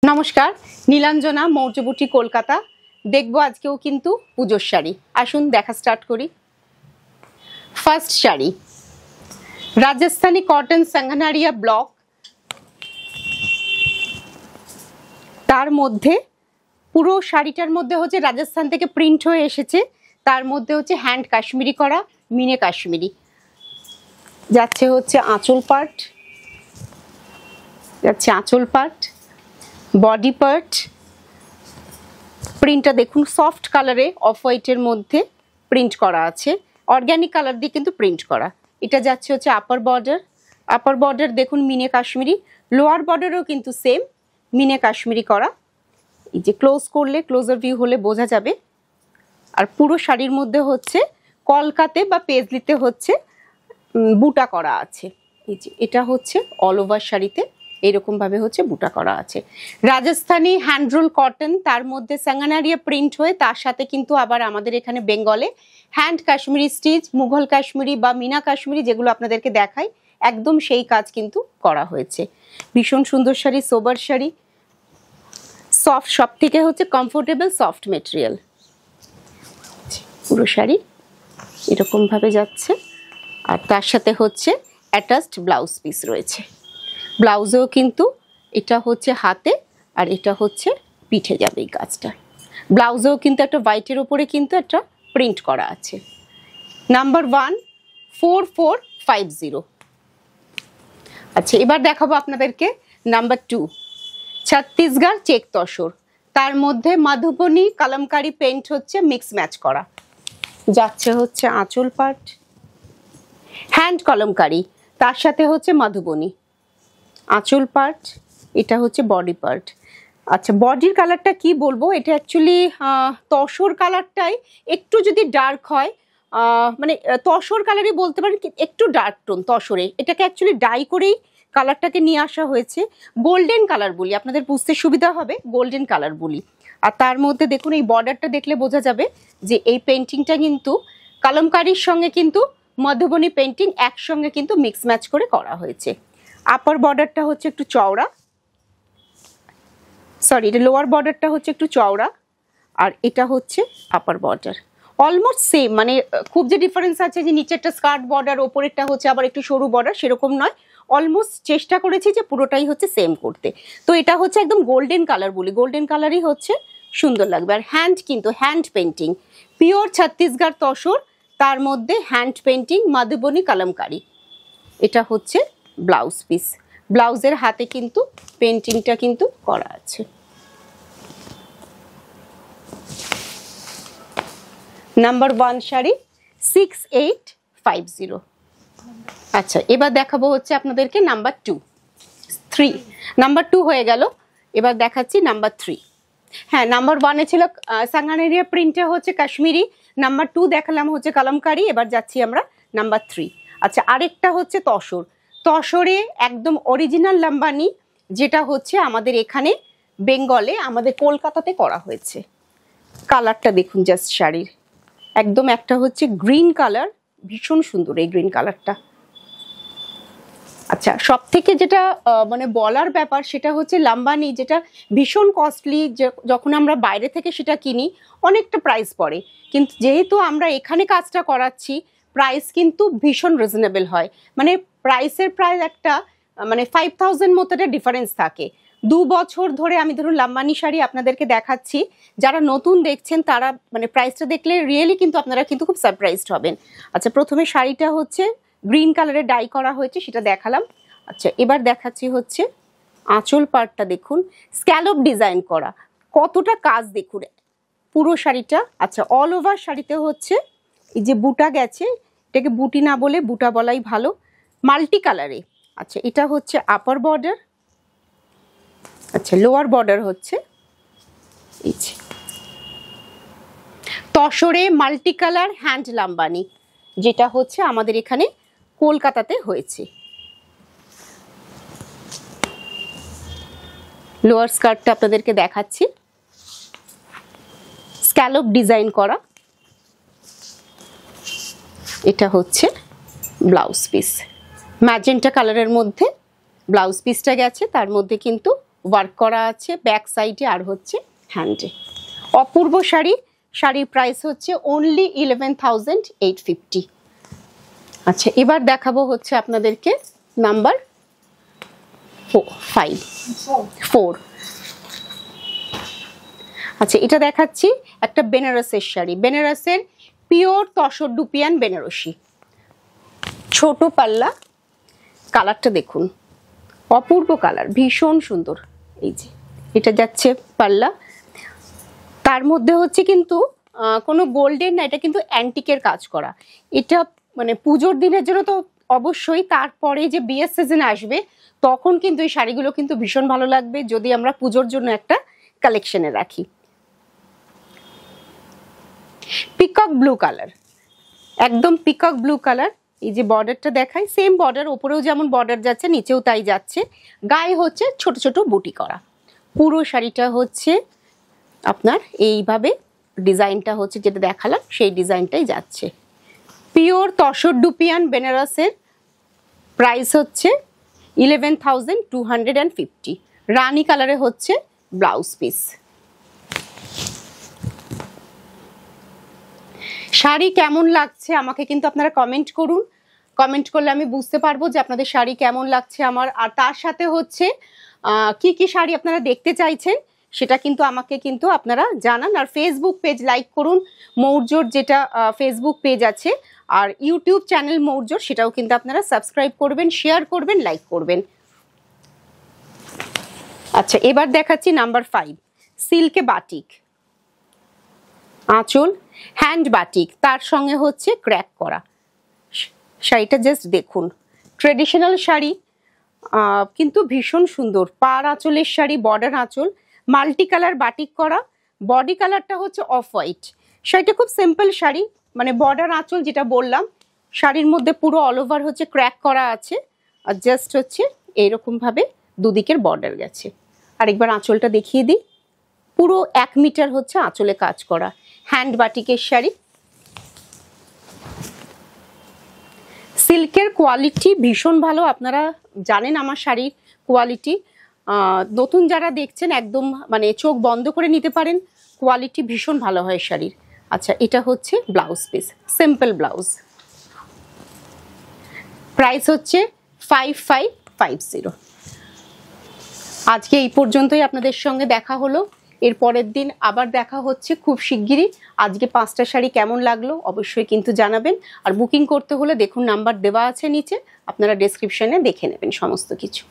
नमस्कार नीलांजना मौर्यबुटी कलकाता देखबो आजकेও किन्तु पुजोर शाड़ी आसुन देखा स्टार्ट करी। फार्स्ट शाड़ी राजस्थानी कटन सांगानारिया ब्लक तार मध्य पुरो शाड़ीटार मध्य होच्छे राजस्थान थेके प्रिंट हये एसेछे तार मध्य होच्छे हैंड काश्मीरी करा मिने काश्मीरी जाच्छे होच्छे आँचल पार्ट जाच्छे आँचल पार्ट बडी पार्ट प्रिंटটা দেখুন সফট কালারে অফ হোয়াইটের মধ্যে প্রিন্ট করা আছে অর্গানিক কালার দিয়ে কিন্তু প্রিন্ট করা এটা যাচ্ছে হচ্ছে আপার বর্ডার দেখুন মিনে কাশ্মীরি লোয়ার বর্ডারও কিন্তু সেম মিনে কাশ্মীরি করা এই যে ক্লোজ করলে ক্লোজার ভিউ হলে বোঝা যাবে আর পুরো শাড়ির মধ্যে হচ্ছে কলকাতে বা পেজলিতে হচ্ছে বুটা করা আছে এই যে এটা হচ্ছে অল ওভার শাড়িতে এরকম ভাবে হচ্ছে বুটা করা আছে রাজস্থানী হ্যান্ডরোল কটন তার মধ্যে সাঙ্গানারিয়া প্রিন্ট হয়ে তার সাথে কিন্তু আবার আমাদের এখানে বেঙ্গলে হ্যান্ড কাশ্মীরি স্টিচ মুঘল কাশ্মীরি বা মিনা কাশ্মীরি যেগুলো আপনাদেরকে দেখাই একদম সেই কাজ কিন্তু করা হয়েছে ভীষণ সুন্দর শাড়ি সোবার শাড়ি সফট সবথেকে হচ্ছে কমফোর্টেবল সফট ম্যাটেরিয়াল পুরো শাড়ি এরকম ভাবে যাচ্ছে আর তার সাথে হচ্ছে অ্যাটাচড ব্লাউজ পিস রয়েছে ব্লাউজও কিন্তু এটা হচ্ছে হাতে আর এটা হচ্ছে পিঠে যাবে এই কাজটা ব্লাউজও কিন্তু একটা হোয়াইটের উপরে কিন্তু একটা প্রিন্ট করা আছে নাম্বার 1 4450 আচ্ছা এবার দেখাবো আপনাদেরকে নাম্বার 2 ছত্তিশগড় চেক তসর তার মধ্যে মধুবনী কলমকারী পেইন্ট হচ্ছে মিক্স ম্যাচ করা যাচ্ছে হচ্ছে আঁচল পার্ট হ্যান্ড কলমকারী তার সাথে হচ্ছে মধুবনী আঁচল পার্ট এটা হচ্ছে বডি পার্ট আচ্ছা বডির কালারটা কি বলবো এটা অ্যাকচুয়ালি তসর কালারটাই একটু যদি ডার্ক হয় মানে তসর কালারই বলতে পারেন একটু ডার্ক টোন তসরে এটাকে অ্যাকচুয়ালি ডাই করেই কালারটাকে নিয়ে আসা হয়েছে গোল্ডেন কালার বলি আপনাদের বুঝতে সুবিধা হবে গোল্ডেন কালার বলি আর তার মধ্যে দেখুন এই বর্ডারটা দেখলে বোঝা যাবে যে এই পেইন্টিংটা কিন্তু কলমকারীর সঙ্গে কিন্তু মধুবনী পেইন্টিং একসঙ্গে কিন্তু মিক্স ম্যাচ করে করা হয়েছে আপার বর্ডারটা হচ্ছে একটু চওড়া সরি এটা লোয়ার বর্ডারটা হচ্ছে একটু চওড়া আর এটা হচ্ছে আপার বর্ডার অলমোস্ট সেম মানে খুব যে ডিফারেন্স আছে যে নিচেরটা স্কার্ট বর্ডার ওপরেরটা হচ্ছে আবার একটু সরু বর্ডার সেরকম নয় অলমোস্ট চেষ্টা করেছি যে পুরোটাই হচ্ছে সেম করতে তো এটা হচ্ছে একদম গোল্ডেন কালার বলি গোল্ডেন কালারই হচ্ছে সুন্দর লাগবে আর হ্যান্ড কিন্তু hand painting pure Chhattisgarh tussar তার মধ্যে হ্যান্ড পেইন্টিং মধুবনী কলমকারী এটা হচ্ছে ব্লাউজ পিস ব্লাউজের হাতে কিন্তু পেইন্টিংটা কিন্তু করা আছে নাম্বার 1 শাড়ি 6850 আচ্ছা এবার দেখাবো হচ্ছে আপনাদেরকে নাম্বার 3 নাম্বার 2 হয়ে গেল এবার দেখাচ্ছি নাম্বার 3 হ্যাঁ নাম্বার 1 এ ছিল সাঙ্গানারিয়া প্রিন্টে হচ্ছে কাশ্মীরি নাম্বার 2 দেখালাম হচ্ছে কলমকারী এবার যাচ্ছি আমরা নাম্বার 3 আচ্ছা আরেকটা হচ্ছে তসর তসরে একদম অরিজিনাল লাম্বানি যেটা হচ্ছে আমাদের এখানে বেঙ্গলে আমাদের কলকাতাতে করা হয়েছে কালারটা দেখুন জাস্ট শাড়ির একদম একটা হচ্ছে গ্রিন কালার ভীষণ সুন্দর এই গ্রিন কালারটা আচ্ছা সবথেকে যেটা মানে বলার ব্যাপার সেটা হচ্ছে লাম্বানি যেটা ভীষণ কস্টলি যখন আমরা বাইরে থেকে সেটা কিনি অনেকটা প্রাইস পড়ে কিন্তু যেহেতু আমরা এখানে কাজটা করাচ্ছি প্রাইস কিন্তু ভীষণ রিজনেবল হয় মানে প্রাইসের প্রায় একটা মানে 5000 মতো একটা ডিফারেন্স থাকে 2 বছর ধরে আমি ধরুন লাম্বানি শাড়ি আপনাদেরকে দেখাচ্ছি যারা নতুন দেখছেন তারা মানে প্রাইসটা দেখলে রিয়েলি কিন্তু আপনারা কিন্তু খুব সারপ্রাইজড হবেন আচ্ছা প্রথমে শাড়িটা হচ্ছে গ্রিন কালারে ডাই করা হয়েছে সেটা দেখালাম আচ্ছা এবার দেখাচ্ছি হচ্ছে আঁচল পার্টটা দেখুন স্ক্যালপ ডিজাইন করা কতটা কাজ দেখুন পুরো শাড়িটা আচ্ছা অল ওভার শাড়িতে হচ্ছে এই যে বুটা গেছে এটাকে বুটি না বলে বুটা বলাই ভালো মাল্টি কালারে আচ্ছা এটা হচ্ছে আপার বর্ডার আচ্ছা লোয়ার বর্ডার হচ্ছে এই যে তসরে মাল্টি কালার হ্যান্ড লাম্বানি যেটা হচ্ছে আমাদের এখানে কলকাতাতে হয়েছে লোয়ার স্কার্টটা আপনাদেরকে দেখাচ্ছি স্ক্যালপ ডিজাইন করা এটা হচ্ছে ব্লাউজ পিস ম্যাজেন্টা কালারের মধ্যে ব্লাউজ পিসটা গেছে তার মধ্যে কিন্তু ওয়ার্ক করা আছে ব্যাক সাইডে আর হচ্ছে হ্যান্ডে। অপূর্ব শাড়ি, শাড়ির প্রাইস হচ্ছে অনলি 11,850। আচ্ছা, এবার দেখাবো হচ্ছে আপনাদেরকে নাম্বার 4। আচ্ছা, এটা দেখাচ্ছি একটা বেনারসের শাড়ি, বেনারসের পিওর তসর ডুপিয়ান বেনারসি, ছোট পাল্লা, কালারটা দেখুন, অপূর্ব কালার, ভীষণ সুন্দর। এই যে এটা যাচ্ছে পাল্লা, তার মধ্যে হচ্ছে কিন্তু কোনো গোল্ডেন না, এটা কিন্তু অ্যান্টিকের কাজ করা। এটা মানে পুজোর দিনের জন্য তো অবশ্যই, তারপরে যে বিয়ের সিজন আসবে তখন কিন্তু এই শাড়িগুলো কিন্তু ভীষণ ভালো লাগবে যদি আমরা পুজোর জন্য একটা কালেকশনে রাখি। পিকক ব্লু কালার, একদম পিকক ব্লু কালার। এই যে বর্ডারটা দেখাই, সেম বর্ডার, ওপরেও যেমন বর্ডার যাচ্ছে নিচেও তাই যাচ্ছে, গায়ে হচ্ছে ছোট ছোট বুটি করা। পুরো শাড়িটা হচ্ছে আপনার এইভাবে ডিজাইনটা হচ্ছে যেটা দেখালাম সেই ডিজাইনটাই যাচ্ছে। পিওর তসর ডুপিয়ান বেনারসের প্রাইস হচ্ছে 11,250। রানী কালারে হচ্ছে ব্লাউজ পিস। শাড়ি কেমন লাগছে আমাকে কিন্তু আপনারা কমেন্ট করুন, কমেন্ট করলে আমি বুঝতে পারবো যে আপনাদের শাড়ি কেমন লাগছে আমার। আর তার সাথে হচ্ছে কি কি শাড়ি আপনারা দেখতে চাইছেন সেটা কিন্তু আমাকে কিন্তু আপনারা জানান। আর ফেসবুক পেজ লাইক করুন, মৌর্যর যেটা ফেসবুক পেজ আছে, আর ইউটিউব চ্যানেল মৌর্যর সেটাও কিন্তু আপনারা সাবস্ক্রাইব করবেন, শেয়ার করবেন, লাইক করবেন। আচ্ছা, এবার দেখাচ্ছি নাম্বার 5, সিল্কে বাটিক, আঁচল হ্যান্ড বাটিক, তার সঙ্গে হচ্ছে ক্র্যাক করা। শাড়িটা জাস্ট দেখুন, ট্রেডিশনাল শাড়ি কিন্তু ভীষণ সুন্দর, পার আঁচলের শাড়ি, বর্ডার আঁচল, মাল্টি কালার বাটিক করা, বডি কালারটা হচ্ছে অফ হোয়াইট। শাড়িটা খুব সিম্পল শাড়ি, মানে বর্ডার আঁচল যেটা বললাম, শাড়ির মধ্যে পুরো অল ওভার হচ্ছে ক্র্যাক করা আছে, আর জাস্ট হচ্ছে এইরকমভাবে দুদিকের বর্ডার গেছে। আরেকবার আঁচলটা দেখিয়ে দিই, পুরো 1 মিটার হচ্ছে আঁচলে কাজ করা, হ্যান্ড বাটিকের শাড়ি। সিল্কের কোয়ালিটি ভীষণ ভালো, আপনারা জানেন আমার শাড়ির কোয়ালিটি। নতুন যারা দেখছেন একদম মানে চোখ বন্ধ করে নিতে পারেন, কোয়ালিটি ভীষণ ভালো হয় শাড়ির। আচ্ছা, এটা হচ্ছে blouse piece, simple blouse, price হচ্ছে 5550। আজকে এই পর্যন্তই আপনাদের সঙ্গে দেখা হলো, এর পরের দিন আবার দেখা হচ্ছে খুব শিগগিরই। আজকে 5টা শাড়ি কেমন লাগলো অবশ্যই কিন্তু জানাবেন। আর বুকিং করতে হলে দেখুন নাম্বার দেওয়া আছে নিচে, আপনারা ডেসক্রিপশনে দেখে নেবেন সমস্ত কিছু।